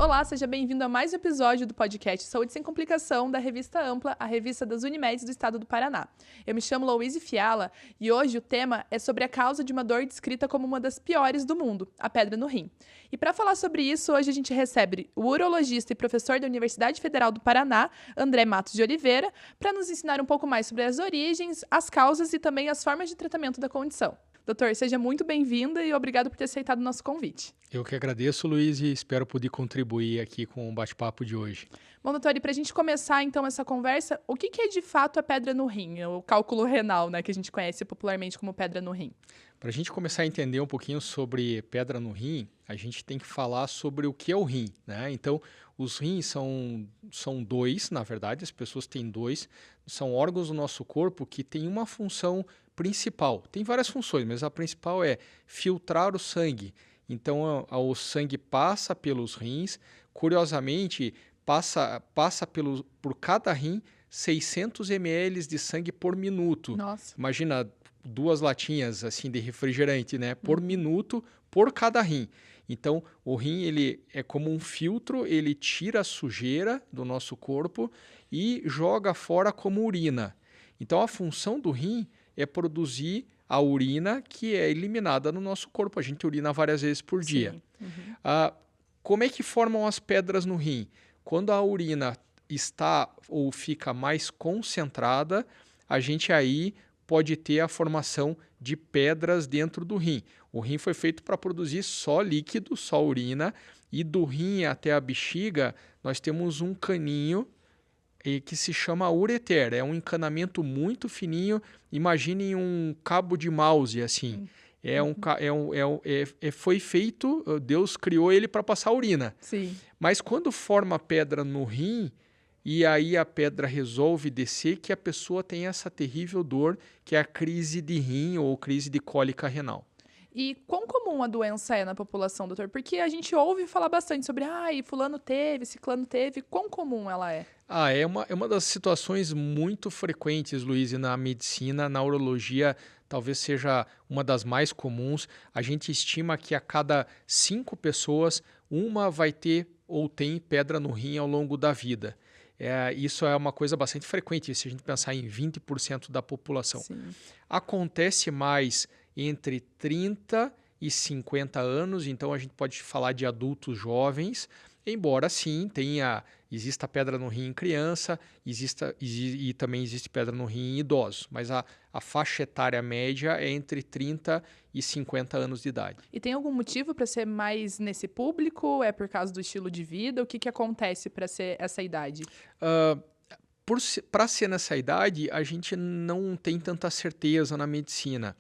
Olá, seja bem-vindo a mais um episódio do podcast Saúde Sem Complicação, da Revista Ampla, a revista das Unimedes do Estado do Paraná. Eu me chamo Louise Fiala e hoje o tema é sobre a causa de uma dor descrita como uma das piores do mundo, a pedra no rim. E para falar sobre isso, hoje a gente recebe o urologista e professor da Universidade Federal do Paraná, André Matos de Oliveira, para nos ensinar um pouco mais sobre as origens, as causas e também as formas de tratamento da condição. Doutor, seja muito bem-vinda e obrigado por ter aceitado o nosso convite. Eu que agradeço, Luiz, e espero poder contribuir aqui com o bate-papo de hoje. Bom, doutor, e para a gente começar então essa conversa, o que é de fato a pedra no rim, o cálculo renal, né, que a gente conhece popularmente como pedra no rim? Para a gente começar a entender um pouquinho sobre pedra no rim, a gente tem que falar sobre o que é o rim, né? Então, os rins são dois, na verdade, as pessoas têm dois, são órgãos do nosso corpo que têm uma função principal. Tem várias funções, mas a principal é filtrar o sangue. Então, o sangue passa pelos rins, curiosamente, passa por cada rim 600 ml de sangue por minuto. Nossa. Imagina 2 latinhas assim de refrigerante, né, por minuto por cada rim. Então, o rim ele é como um filtro, ele tira a sujeira do nosso corpo e joga fora como urina. Então, a função do rim é produzir a urina que é eliminada no nosso corpo. A gente urina várias vezes por dia. Uhum. Como é que formam as pedras no rim? Quando a urina está ou fica mais concentrada, a gente aí pode ter a formação de pedras dentro do rim. O rim foi feito para produzir só líquido, só urina, e do rim até a bexiga nós temos um caninho que se chama ureter. É um encanamento muito fininho. Imaginem um cabo de mouse assim. Foi feito, Deus criou ele para passar urina. Sim. Mas quando forma pedra no rim, e aí a pedra resolve descer, que a pessoa tem essa terrível dor, que é a crise de rim ou crise de cólica renal. E quão comum a doença é na população, doutor? Porque a gente ouve falar bastante sobre, fulano teve, ciclano teve. Quão comum ela é? É uma das situações muito frequentes, Luiz, na medicina, na urologia, talvez seja uma das mais comuns. A gente estima que a cada 5 pessoas, uma vai ter ou tem pedra no rim ao longo da vida. Isso é uma coisa bastante frequente, se a gente pensar em 20% da população. Sim. Acontece mais entre 30 e 50 anos, então a gente pode falar de adultos jovens, embora sim exista pedra no rim em criança, e também existe pedra no rim em idosos, mas a faixa etária média é entre 30 e 50 anos de idade. E tem algum motivo para ser mais nesse público? É por causa do estilo de vida? O que acontece para ser essa idade? Para ser nessa idade, a gente não tem tanta certeza na medicina,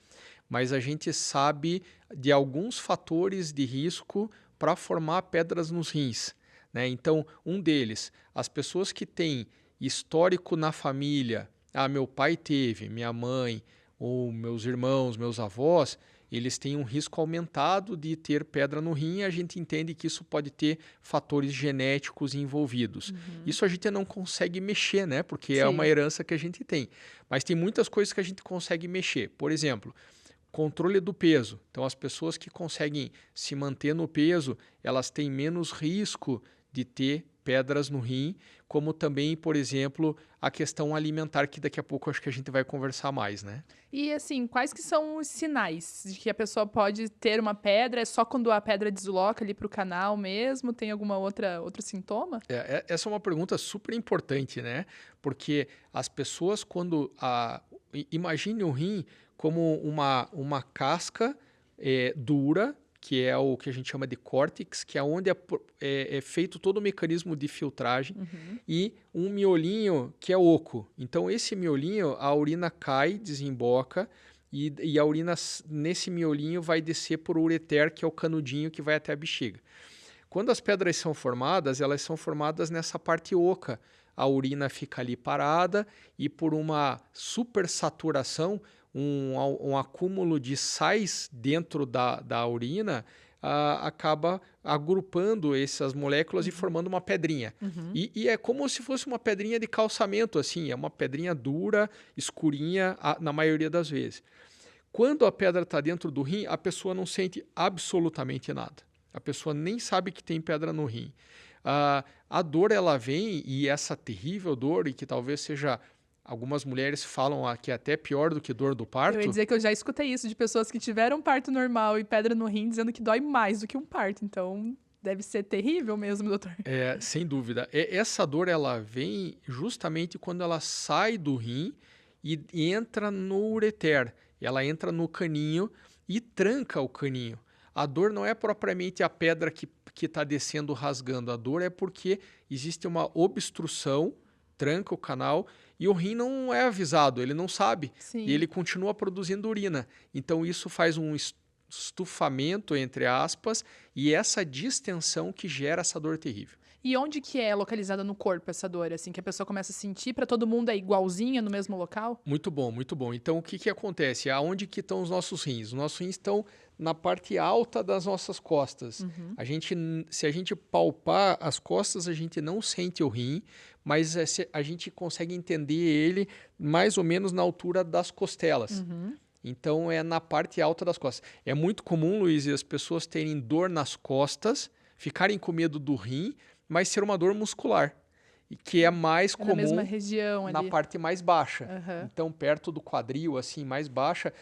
mas a gente sabe de alguns fatores de risco para formar pedras nos rins, né? Então, um deles, as pessoas que têm histórico na família, meu pai teve, minha mãe, ou meus irmãos, meus avós, eles têm um risco aumentado de ter pedra no rim, e a gente entende que isso pode ter fatores genéticos envolvidos. Isso a gente não consegue mexer, né? Porque é uma herança que a gente tem. Mas tem muitas coisas que a gente consegue mexer. Por exemplo, controle do peso. Então, as pessoas que conseguem se manter no peso, elas têm menos risco de ter pedras no rim, como também, por exemplo, a questão alimentar, que daqui a pouco acho que a gente vai conversar mais, né? E assim, quais que são os sinais de que a pessoa pode ter uma pedra? É só quando a pedra desloca ali para o canal mesmo? Tem alguma outro sintoma? Essa é uma pergunta super importante, né? Porque as pessoas, imagine o rim como uma casca dura, que é o que a gente chama de córtex, que é onde é feito todo o mecanismo de filtragem, e um miolinho que é oco. Então, esse miolinho, a urina cai, desemboca, e a urina nesse miolinho vai descer por ureter, que é o canudinho que vai até a bexiga. Quando as pedras são formadas, elas são formadas nessa parte oca. A urina fica ali parada e por uma supersaturação, um acúmulo de sais dentro da urina acaba agrupando essas moléculas e formando uma pedrinha. E é como se fosse uma pedrinha de calçamento, assim, é uma pedrinha dura, escurinha, na maioria das vezes. Quando a pedra está dentro do rim, a pessoa não sente absolutamente nada. A pessoa nem sabe que tem pedra no rim. A dor, ela vem, e essa terrível dor, e que talvez seja, algumas mulheres falam que é até pior do que dor do parto. Eu ia dizer que eu já escutei isso de pessoas que tiveram parto normal e pedra no rim, dizendo que dói mais do que um parto. Então, deve ser terrível mesmo, doutor. Sem dúvida. Essa dor, ela vem justamente quando ela sai do rim e entra no ureter. Ela entra no caninho e tranca o caninho. A dor não é propriamente a pedra que está descendo, rasgando. A dor é porque existe uma obstrução, tranca o canal, e o rim não é avisado, ele não sabe. Sim. E ele continua produzindo urina. Então isso faz um estufamento, entre aspas, e essa distensão que gera essa dor terrível. E onde que é localizada no corpo essa dor, assim, que a pessoa começa a sentir? Para todo mundo é igualzinha no mesmo local? Muito bom, muito bom. Então, o que acontece? Aonde que estão os nossos rins? Os nossos rins estão na parte alta das nossas costas. Se a gente palpar as costas, a gente não sente o rim, mas a gente consegue entender ele mais ou menos na altura das costelas. Então, é na parte alta das costas. É muito comum, Luiz, as pessoas terem dor nas costas, ficarem com medo do rim, mas ser uma dor muscular, que é mais comum na mesma região ali. Na parte mais baixa. Então, perto do quadril, assim, mais baixa,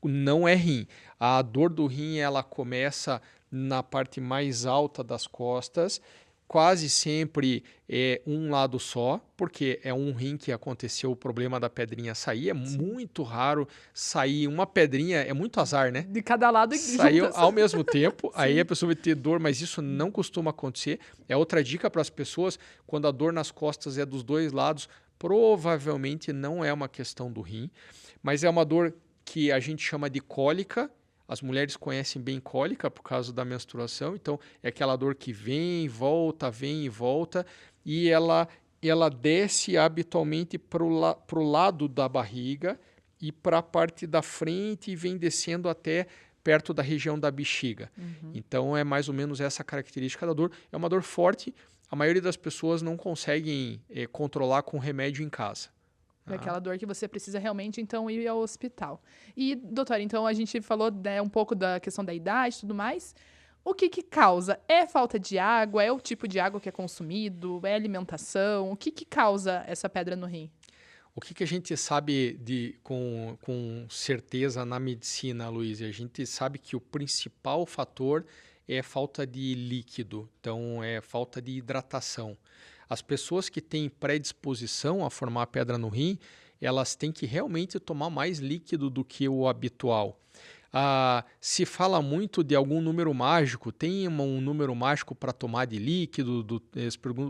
não é rim. A dor do rim, ela começa na parte mais alta das costas, quase sempre é um lado só, porque é um rim que aconteceu o problema da pedrinha sair. É muito raro sair uma pedrinha, é muito azar, né? De cada lado e saiu juntas. ao mesmo tempo, aí a pessoa vai ter dor, mas isso não costuma acontecer. É outra dica para as pessoas, quando a dor nas costas é dos dois lados, provavelmente não é uma questão do rim, mas é uma dor que a gente chama de cólica. As mulheres conhecem bem cólica por causa da menstruação, então é aquela dor que vem e volta, e ela desce habitualmente para o lado da barriga e para a parte da frente e vem descendo até perto da região da bexiga. Então é mais ou menos essa característica da dor. É uma dor forte, a maioria das pessoas não conseguem controlar com remédio em casa. Daquela dor que você precisa realmente, então, ir ao hospital. E, doutora, então a gente falou um pouco da questão da idade e tudo mais. O que causa? É falta de água? É o tipo de água que é consumido? É alimentação? O que causa essa pedra no rim? O que a gente sabe com certeza na medicina, Luiz? A gente sabe que o principal fator é falta de líquido, então é falta de hidratação. As pessoas que têm predisposição a formar pedra no rim, elas têm que realmente tomar mais líquido do que o habitual. Se fala muito de algum número mágico, tem um número mágico para tomar de líquido?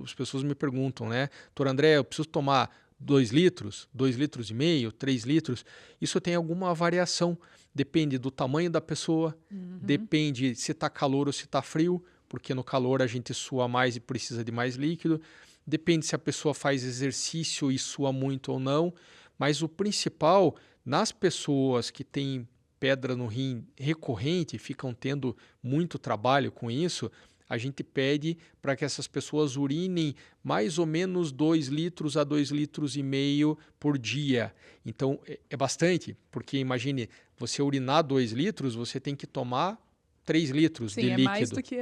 As pessoas me perguntam, né? Doutor André, eu preciso tomar 2 litros, 2 litros e meio, 3 litros? Isso tem alguma variação, depende do tamanho da pessoa, depende se está calor ou se está frio, porque no calor a gente sua mais e precisa de mais líquido. Depende se a pessoa faz exercício e sua muito ou não. Mas o principal, nas pessoas que têm pedra no rim recorrente, ficam tendo muito trabalho com isso, a gente pede para que essas pessoas urinem mais ou menos 2 litros a 2 litros e meio por dia. Então, é bastante, porque imagine, você urinar 2 litros, você tem que tomar 3 litros de líquido. Sim, é mais do que...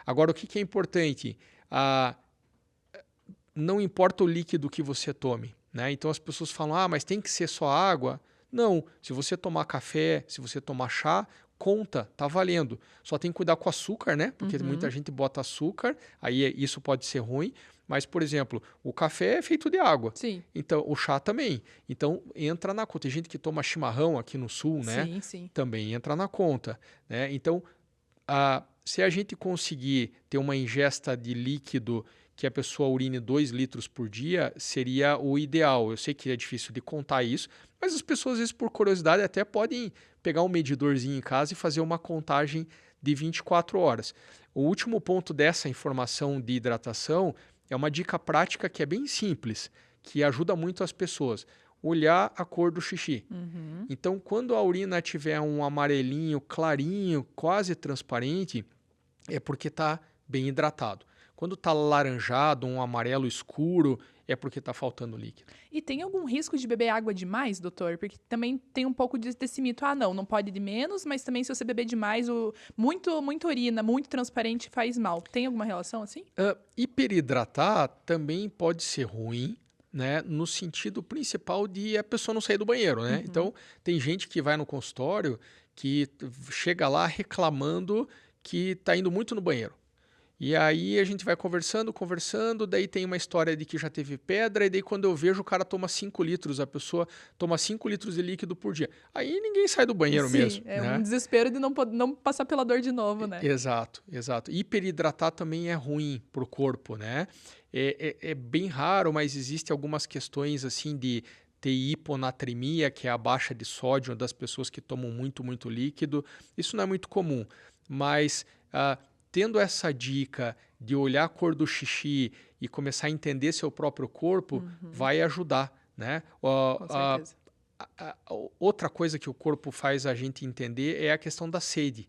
Agora, o que é importante? Não importa o líquido que você tome, né? Então as pessoas falam, mas tem que ser só água. Não, se você tomar café, se você tomar chá, conta, tá valendo. Só tem que cuidar com o açúcar, né? Porque muita gente bota açúcar, aí isso pode ser ruim. Mas, por exemplo, o café é feito de água. Sim. Então, o chá também. Então, entra na conta. Tem gente que toma chimarrão aqui no sul, né? Sim, sim. Também entra na conta, né? Então, se a gente conseguir ter uma ingesta de líquido que a pessoa urine 2 litros por dia, seria o ideal. Eu sei que é difícil de contar isso, mas as pessoas, às vezes, por curiosidade, até podem pegar um medidorzinho em casa e fazer uma contagem de 24 horas. O último ponto dessa informação de hidratação é uma dica prática que é bem simples, que ajuda muito as pessoas. Olhar a cor do xixi. Então, quando a urina tiver um amarelinho clarinho, quase transparente, é porque está bem hidratado. Quando está laranjado, um amarelo escuro, é porque está faltando líquido. E tem algum risco de beber água demais, doutor? Porque também tem um pouco desse mito. Ah, não pode de menos, mas também se você beber demais, muito urina, muito transparente faz mal. Tem alguma relação assim? Hiperidratar também pode ser ruim, né? No sentido principal de a pessoa não sair do banheiro, né? Então, tem gente que vai no consultório que chega lá reclamando que está indo muito no banheiro. E aí a gente vai conversando, daí tem uma história de que já teve pedra, e daí quando eu vejo o cara toma 5 litros, a pessoa toma 5 litros de líquido por dia. Aí ninguém sai do banheiro mesmo. É né? um desespero de não passar pela dor de novo, né? Exato. Hiperidratar também é ruim para o corpo, né? É bem raro, mas existe algumas questões assim de ter hiponatremia, que é a baixa de sódio das pessoas que tomam muito líquido. Isso não é muito comum, mas tendo essa dica de olhar a cor do xixi e começar a entender seu próprio corpo, vai ajudar, né? Com certeza. Outra coisa que o corpo faz a gente entender é a questão da sede.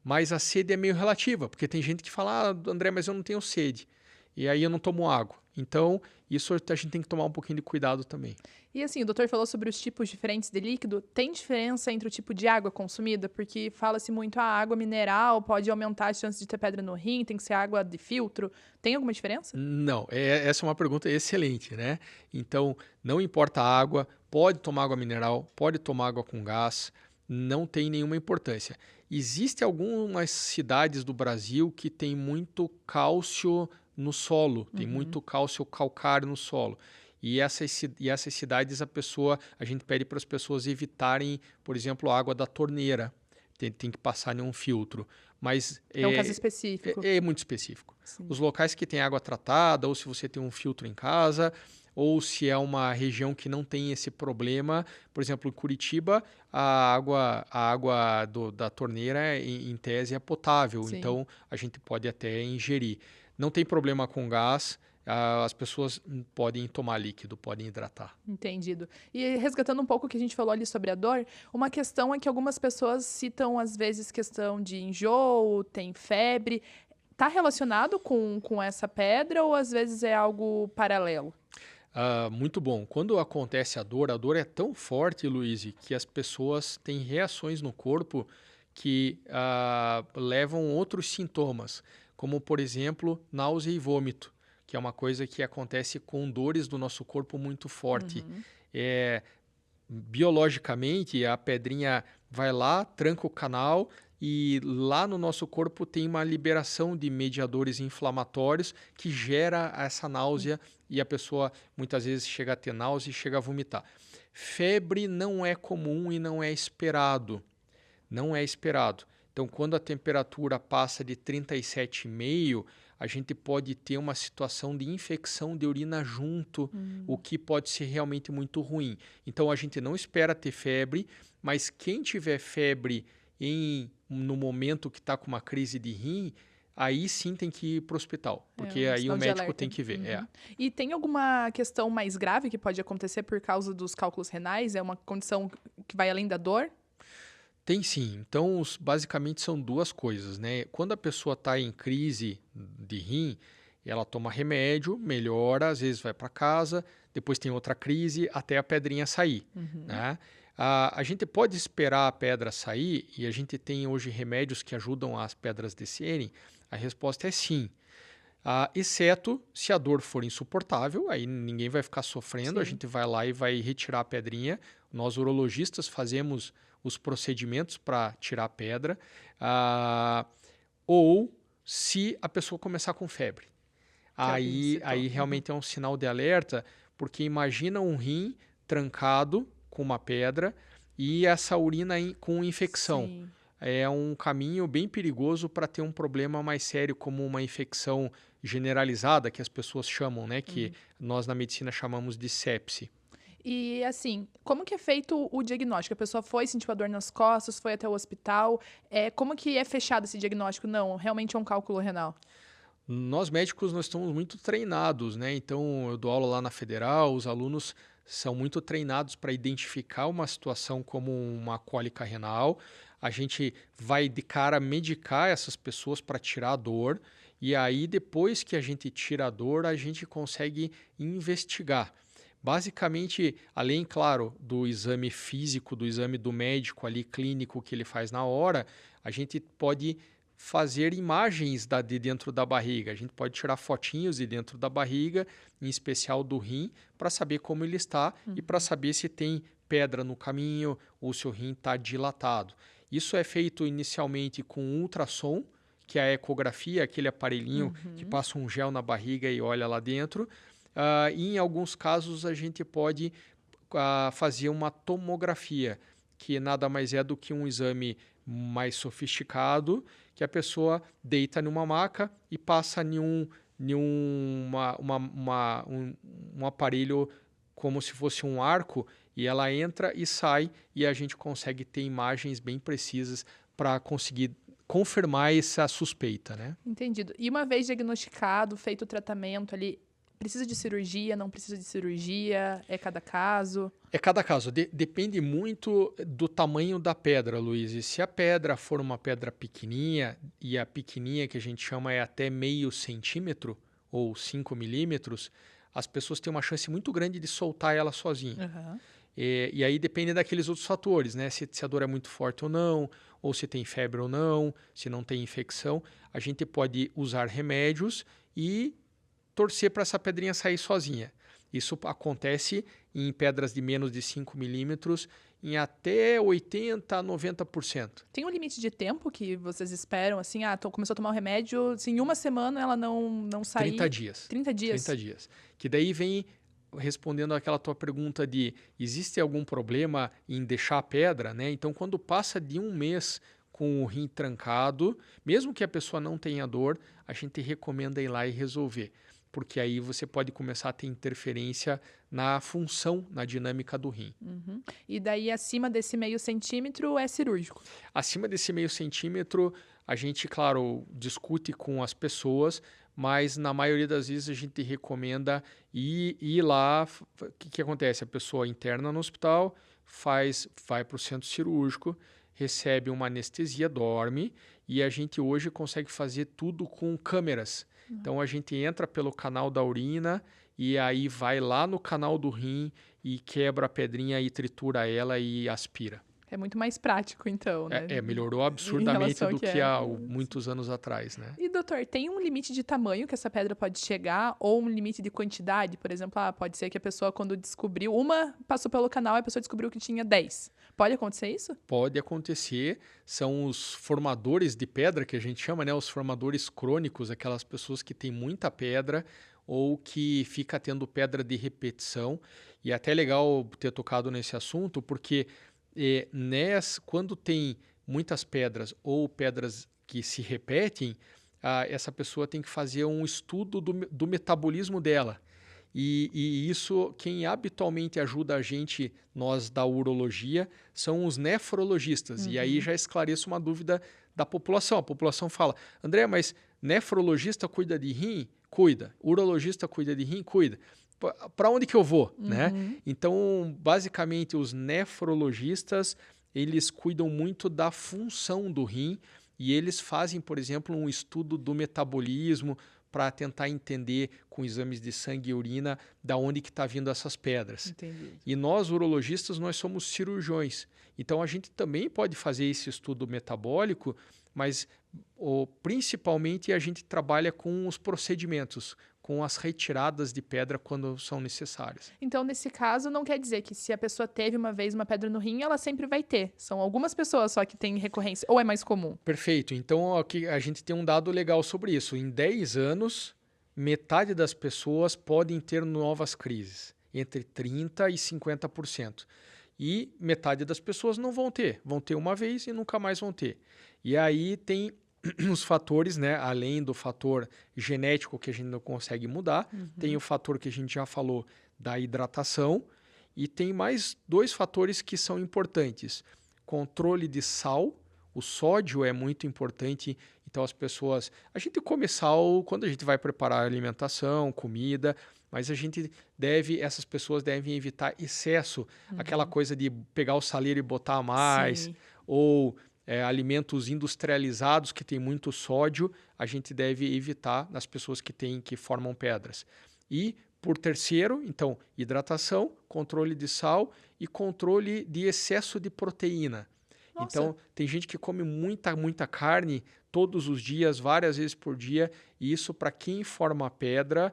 Mas a sede é meio relativa, porque tem gente que fala, André, mas eu não tenho sede. E aí eu não tomo água. Então, isso a gente tem que tomar um pouquinho de cuidado também. E assim, o doutor falou sobre os tipos diferentes de líquido. Tem diferença entre o tipo de água consumida? Porque fala-se muito, a água mineral pode aumentar as chances de ter pedra no rim, tem que ser água de filtro. Tem alguma diferença? Não, essa é uma pergunta excelente, né? Então, não importa a água, pode tomar água mineral, pode tomar água com gás, não tem nenhuma importância. Existem algumas cidades do Brasil que tem muito cálcio no solo, tem muito cálcio calcário no solo. E essas cidades a gente pede para as pessoas evitarem, por exemplo, a água da torneira. Tem que passar em um filtro. Mas É um caso específico. é muito específico. Sim. Os locais que tem água tratada, ou se você tem um filtro em casa, ou se é uma região que não tem esse problema. Por exemplo, em Curitiba, a água da torneira, em tese, é potável. Sim. Então, a gente pode até ingerir. Não tem problema com gás. As pessoas podem tomar líquido, podem hidratar. Entendido. E resgatando um pouco o que a gente falou ali sobre a dor, uma questão é que algumas pessoas citam, às vezes, questão de enjoo, tem febre. Está relacionado com essa pedra ou, às vezes, é algo paralelo? Muito bom. Quando acontece a dor é tão forte, Luiz, que as pessoas têm reações no corpo que levam outros sintomas, como, por exemplo, náusea e vômito, que é uma coisa que acontece com dores do nosso corpo muito forte. Biologicamente, a pedrinha vai lá, tranca o canal e lá no nosso corpo tem uma liberação de mediadores inflamatórios que gera essa náusea e a pessoa muitas vezes chega a ter náusea e chega a vomitar. Febre não é comum e não é esperado. Não é esperado. Então, quando a temperatura passa de 37,5, a gente pode ter uma situação de infecção de urina junto, o que pode ser realmente muito ruim. Então, a gente não espera ter febre, mas quem tiver febre no momento que está com uma crise de rim, aí sim tem que ir para o hospital, porque aí o médico tem que ver. E tem alguma questão mais grave que pode acontecer por causa dos cálculos renais? É uma condição que vai além da dor? Tem sim. Então, basicamente são duas coisas, né? Quando a pessoa está em crise de rim, ela toma remédio, melhora, às vezes vai para casa, depois tem outra crise até a pedrinha sair, né? A gente pode esperar a pedra sair e a gente tem hoje remédios que ajudam as pedras descerem. A resposta é sim. Exceto se a dor for insuportável, aí ninguém vai ficar sofrendo, a gente vai lá e vai retirar a pedrinha. Nós, urologistas, fazemos os procedimentos para tirar a pedra, ou se a pessoa começar com febre. Aí realmente é um sinal de alerta, porque imagina um rim trancado com uma pedra e essa urina com infecção. Sim. É um caminho bem perigoso para ter um problema mais sério, como uma infecção generalizada, que as pessoas chamam, né? Que nós na medicina chamamos de sepse. E assim, como que é feito o diagnóstico? A pessoa foi, sentiu a dor nas costas, foi até o hospital. Como que é fechado esse diagnóstico? Não, realmente é um cálculo renal. Nós médicos nós estamos muito treinados, né? Então eu dou aula lá na Federal, os alunos são muito treinados para identificar uma situação como uma cólica renal. A gente vai de cara medicar essas pessoas para tirar a dor E aí, depois que a gente tira a dor, a gente consegue investigar. Basicamente, além, claro, do exame físico, do exame do médico ali, clínico, que ele faz na hora, a gente pode fazer imagens de dentro da barriga. A gente pode tirar fotinhos de dentro da barriga, em especial do rim, para saber como ele está e para saber se tem pedra no caminho ou se o rim está dilatado. Isso é feito inicialmente com ultrassom, que é a ecografia, aquele aparelhinho que passa um gel na barriga e olha lá dentro. E em alguns casos a gente pode fazer uma tomografia, que nada mais é do que um exame mais sofisticado, que a pessoa deita numa maca e passa um aparelho como se fosse um arco, e ela entra e sai, e a gente consegue ter imagens bem precisas para conseguir confirmar essa suspeita, né? Entendido. E uma vez diagnosticado, feito o tratamento ali, precisa de cirurgia, não precisa de cirurgia? É cada caso? É cada caso. Depende muito do tamanho da pedra, Luiz. E se a pedra for uma pedra pequenininha, e a pequenininha que a gente chama é até 0,5 cm ou 5 milímetros, as pessoas têm uma chance muito grande de soltar ela sozinha. Uhum. E aí depende daqueles outros fatores, né? Se a dor é muito forte ou não, ou se tem febre ou não, se não tem infecção. A gente pode usar remédios e torcer para essa pedrinha sair sozinha. Isso acontece em pedras de menos de 5 milímetros em até 80% a 90%. Tem um limite de tempo que vocês esperam? Assim, começou a tomar o remédio, se em uma semana ela não sair... 30 dias. 30 dias? 30 dias. Que daí vem respondendo àquela tua pergunta de existe algum problema em deixar a pedra, né? Então, quando passa de um mês com o rim trancado, mesmo que a pessoa não tenha dor, a gente recomenda ir lá e resolver, porque aí você pode começar a ter interferência na função, na dinâmica do rim. Uhum. E daí, acima desse 0,5 cm, é cirúrgico? Acima desse 0,5 cm, a gente, claro, discute com as pessoas, mas na maioria das vezes a gente recomenda ir lá. O que acontece? A pessoa interna no hospital, vai para o centro cirúrgico, recebe uma anestesia, dorme, e a gente hoje consegue fazer tudo com câmeras. Então a gente entra pelo canal da urina e aí vai lá no canal do rim e quebra a pedrinha e tritura ela e aspira. É muito mais prático, então, né? Melhorou absurdamente do que há muitos anos atrás, né? E, doutor, tem um limite de tamanho que essa pedra pode chegar ou um limite de quantidade? Por exemplo, pode ser que a pessoa, quando descobriu, passou pelo canal e a pessoa descobriu que tinha 10. Pode acontecer isso? Pode acontecer. São os formadores de pedra, que a gente chama, né? Os formadores crônicos, aquelas pessoas que têm muita pedra ou que fica tendo pedra de repetição. E é até legal ter tocado nesse assunto, porque quando tem muitas pedras ou pedras que se repetem, essa pessoa tem que fazer um estudo do metabolismo dela. E isso, quem habitualmente ajuda a gente, nós da urologia, são os nefrologistas. E aí já esclareço uma dúvida da população. A população fala, André, mas nefrologista cuida de rim? Cuida. Urologista cuida de rim? Cuida. Para onde que eu vou, né? Então, basicamente, os nefrologistas, eles cuidam muito da função do rim e eles fazem, por exemplo, um estudo do metabolismo para tentar entender com exames de sangue e urina da onde que está vindo essas pedras. Entendi. E nós, urologistas, nós somos cirurgiões. Então, a gente também pode fazer esse estudo metabólico, mas principalmente a gente trabalha com os procedimentos, com as retiradas de pedra quando são necessárias. Então, nesse caso, não quer dizer que se a pessoa teve uma vez uma pedra no rim, ela sempre vai ter. São algumas pessoas só que têm recorrência, ou é mais comum? Perfeito. Então, aqui a gente tem um dado legal sobre isso. Em 10 anos, metade das pessoas podem ter novas crises, entre 30% e 50%. E metade das pessoas não vão ter uma vez e nunca mais vão ter. E aí tem os fatores, né? Além do fator genético que a gente não consegue mudar, tem o fator que a gente já falou da hidratação e tem mais 2 fatores que são importantes. Controle de sal, o sódio é muito importante, então as pessoas... A gente come sal quando a gente vai preparar alimentação, comida, mas essas pessoas devem evitar excesso, aquela coisa de pegar o saleiro e botar mais, ou alimentos industrializados que têm muito sódio, a gente deve evitar nas pessoas que formam pedras. E, por terceiro, então, hidratação, controle de sal e controle de excesso de proteína. Nossa. Então, tem gente que come muita carne todos os dias, várias vezes por dia, e isso, para quem forma pedra,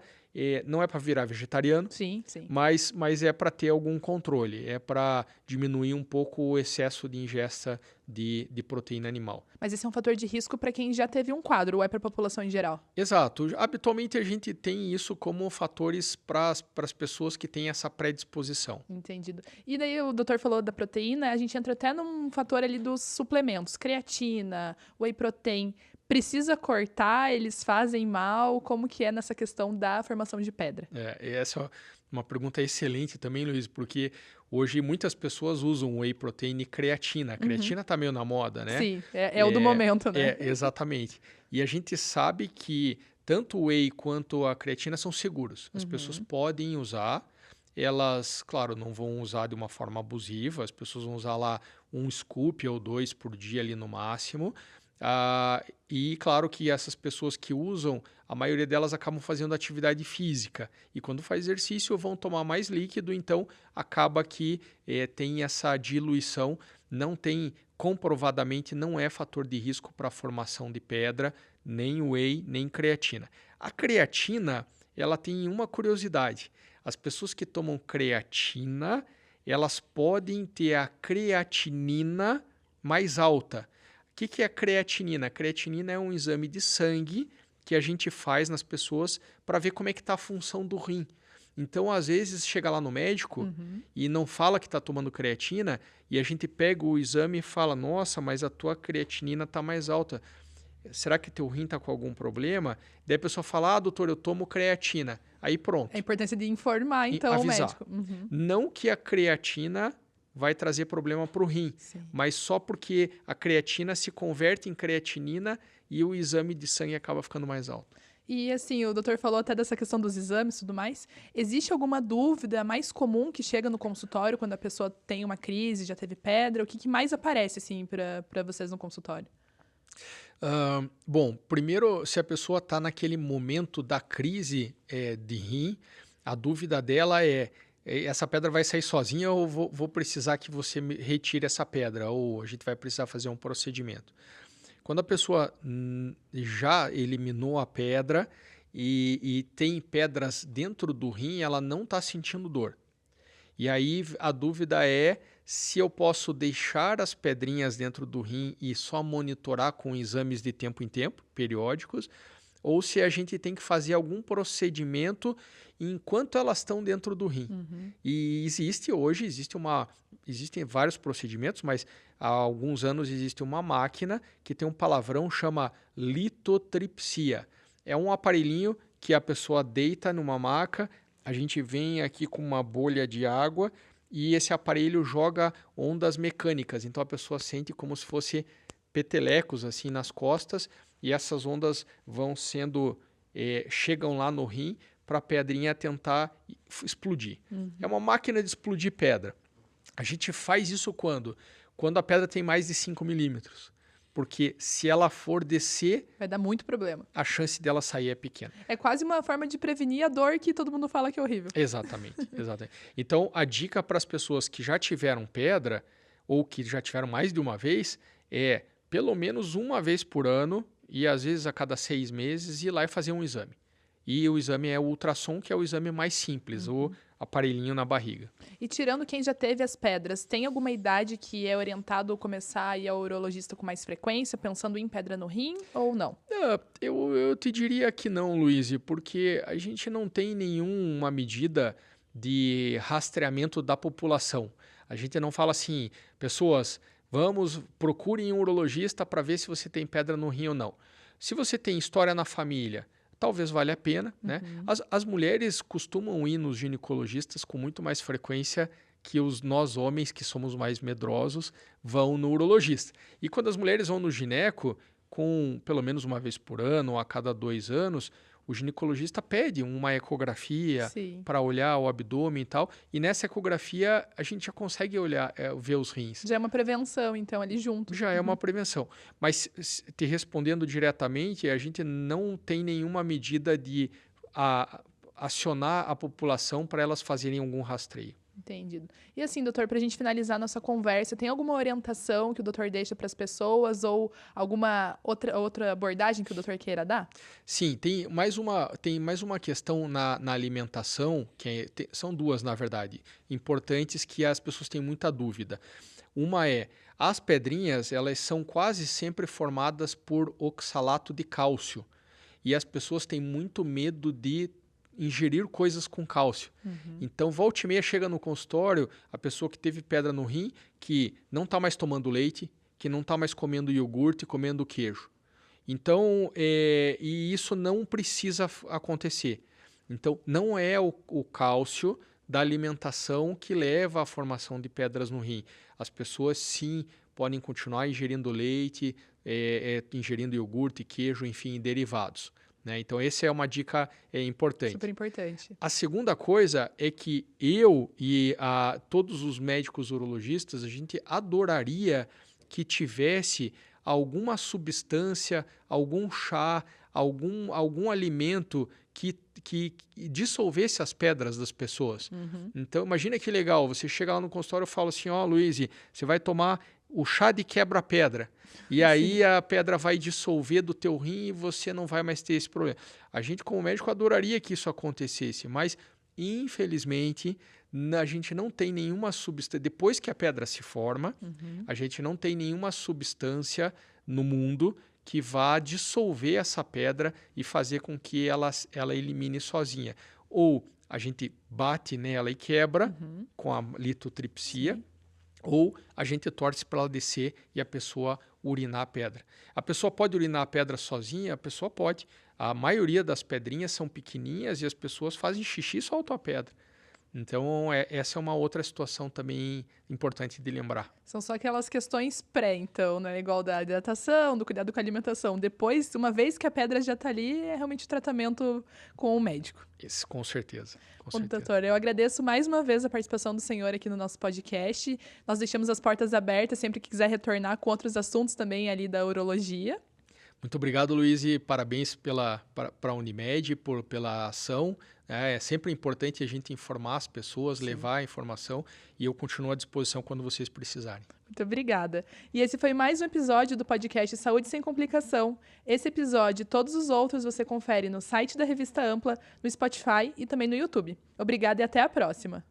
não é para virar vegetariano, sim. mas é para ter algum controle, é para diminuir um pouco o excesso de ingesta de proteína animal. Mas esse é um fator de risco para quem já teve um quadro, ou é para a população em geral? Exato. Habitualmente a gente tem isso como fatores para as pessoas que têm essa predisposição. Entendido. E daí o doutor falou da proteína, a gente entra até num fator ali dos suplementos, creatina, whey protein. Precisa cortar? Eles fazem mal? Como que é nessa questão da formação de pedra? Essa é uma pergunta excelente também, Luiz, porque hoje muitas pessoas usam whey protein e creatina. A creatina está meio na moda, né? Sim, é o do momento, né? Exatamente. E a gente sabe que tanto o whey quanto a creatina são seguros. As pessoas podem usar. Elas, claro, não vão usar de uma forma abusiva. As pessoas vão usar lá um scoop ou 2 por dia ali no máximo. E claro que essas pessoas que usam, a maioria delas acabam fazendo atividade física e quando faz exercício vão tomar mais líquido, então acaba que tem essa diluição, comprovadamente não é fator de risco para a formação de pedra, nem whey, nem creatina. A creatina, ela tem uma curiosidade, as pessoas que tomam creatina, elas podem ter a creatinina mais alta. O que é a creatinina? A creatinina é um exame de sangue que a gente faz nas pessoas para ver como é que está a função do rim. Então, às vezes, chega lá no médico e não fala que está tomando creatina e a gente pega o exame e fala, nossa, mas a tua creatinina está mais alta. Será que teu rim está com algum problema? Daí a pessoa fala, doutor, eu tomo creatina. Aí pronto. A importância de informar, então, avisar. o médico. Não que a creatina vai trazer problema para o rim, mas só porque a creatina se converte em creatinina e o exame de sangue acaba ficando mais alto. E assim, o doutor falou até dessa questão dos exames e tudo mais. Existe alguma dúvida mais comum que chega no consultório quando a pessoa tem uma crise, já teve pedra? O que mais aparece assim para vocês no consultório? Bom, primeiro, se a pessoa está naquele momento da crise de rim, a dúvida dela é: essa pedra vai sair sozinha ou vou precisar que você retire essa pedra? Ou a gente vai precisar fazer um procedimento? Quando a pessoa já eliminou a pedra e tem pedras dentro do rim, ela não está sentindo dor. E aí a dúvida é se eu posso deixar as pedrinhas dentro do rim e só monitorar com exames de tempo em tempo, periódicos, ou se a gente tem que fazer algum procedimento enquanto elas estão dentro do rim. E existem vários procedimentos, mas há alguns anos existe uma máquina que tem um palavrão, chama litotripsia. É um aparelhinho que a pessoa deita numa maca, a gente vem aqui com uma bolha de água e esse aparelho joga ondas mecânicas. Então a pessoa sente como se fosse petelecos assim nas costas e essas ondas vão chegam lá no rim para a pedrinha tentar explodir. É uma máquina de explodir pedra. A gente faz isso quando? Quando a pedra tem mais de 5 milímetros. Porque se ela for descer, vai dar muito problema. A chance dela sair é pequena. É quase uma forma de prevenir a dor que todo mundo fala que é horrível. Exatamente. Então, a dica para as pessoas que já tiveram pedra ou que já tiveram mais de uma vez é pelo menos uma vez por ano e às vezes a cada 6 meses ir lá e fazer um exame. E o exame é o ultrassom, que é o exame mais simples, o aparelhinho na barriga. E tirando quem já teve as pedras, tem alguma idade que é orientado a começar a ir ao urologista com mais frequência, pensando em pedra no rim ou não? Eu te diria que não, Luiz, porque a gente não tem nenhuma medida de rastreamento da população. A gente não fala assim, pessoas, procurem um urologista para ver se você tem pedra no rim ou não. Se você tem história na família, talvez valha a pena, né? As mulheres costumam ir nos ginecologistas com muito mais frequência que nós homens, que somos mais medrosos, vão no urologista. E quando as mulheres vão no gineco, pelo menos uma vez por ano ou a cada 2 anos, o ginecologista pede uma ecografia Sim. para olhar o abdômen e tal. E nessa ecografia a gente já consegue olhar, ver os rins. Já é uma prevenção, então, ali junto. Já é uma prevenção. Mas te respondendo diretamente, a gente não tem nenhuma medida de acionar a população para elas fazerem algum rastreio. Entendido. E assim, doutor, para a gente finalizar nossa conversa, tem alguma orientação que o doutor deixa para as pessoas ou alguma outra abordagem que o doutor queira dar? Sim, tem mais uma questão na alimentação, são duas, na verdade, importantes que as pessoas têm muita dúvida. Uma é, as pedrinhas, elas são quase sempre formadas por oxalato de cálcio. E as pessoas têm muito medo de ingerir coisas com cálcio. Então, volta e meia chega no consultório a pessoa que teve pedra no rim, que não está mais tomando leite, que não está mais comendo iogurte, comendo queijo. Então, e isso não precisa acontecer. Então, não é o cálcio da alimentação que leva à formação de pedras no rim. As pessoas, sim, podem continuar ingerindo leite, ingerindo iogurte, queijo, enfim, derivados. Né? Então, essa é uma dica importante. Super importante. A segunda coisa é que eu e todos os médicos urologistas, a gente adoraria que tivesse alguma substância, algum chá, algum alimento que dissolvesse as pedras das pessoas. Então, imagina que legal, você chega lá no consultório e fala assim, Luiz, você vai tomar o chá de quebra-pedra. E aí a pedra vai dissolver do teu rim e você não vai mais ter esse problema. A gente, como médico, adoraria que isso acontecesse, mas, infelizmente, a gente não tem nenhuma substância. Depois que a pedra se forma, a gente não tem nenhuma substância no mundo que vá dissolver essa pedra e fazer com que ela elimine sozinha. Ou a gente bate nela e quebra com a litotripsia, sim, ou a gente torce para ela descer e a pessoa urinar a pedra. A pessoa pode urinar a pedra sozinha? A pessoa pode. A maioria das pedrinhas são pequenininhas e as pessoas fazem xixi e soltam a pedra. Então, essa é uma outra situação também importante de lembrar. São só aquelas questões então, né? Igual da hidratação, do cuidado com a alimentação. Depois, uma vez que a pedra já está ali, é realmente o tratamento com o médico. Isso, com certeza. Bom, doutor, eu agradeço mais uma vez a participação do senhor aqui no nosso podcast. Nós deixamos as portas abertas sempre que quiser retornar com outros assuntos também ali da urologia. Muito obrigado, Luiz, e parabéns para a Unimed pela ação. É sempre importante a gente informar as pessoas, sim, levar a informação, e eu continuo à disposição quando vocês precisarem. Muito obrigada. E esse foi mais um episódio do podcast Saúde Sem Complicação. Esse episódio e todos os outros você confere no site da Revista Ampla, no Spotify e também no YouTube. Obrigada e até a próxima.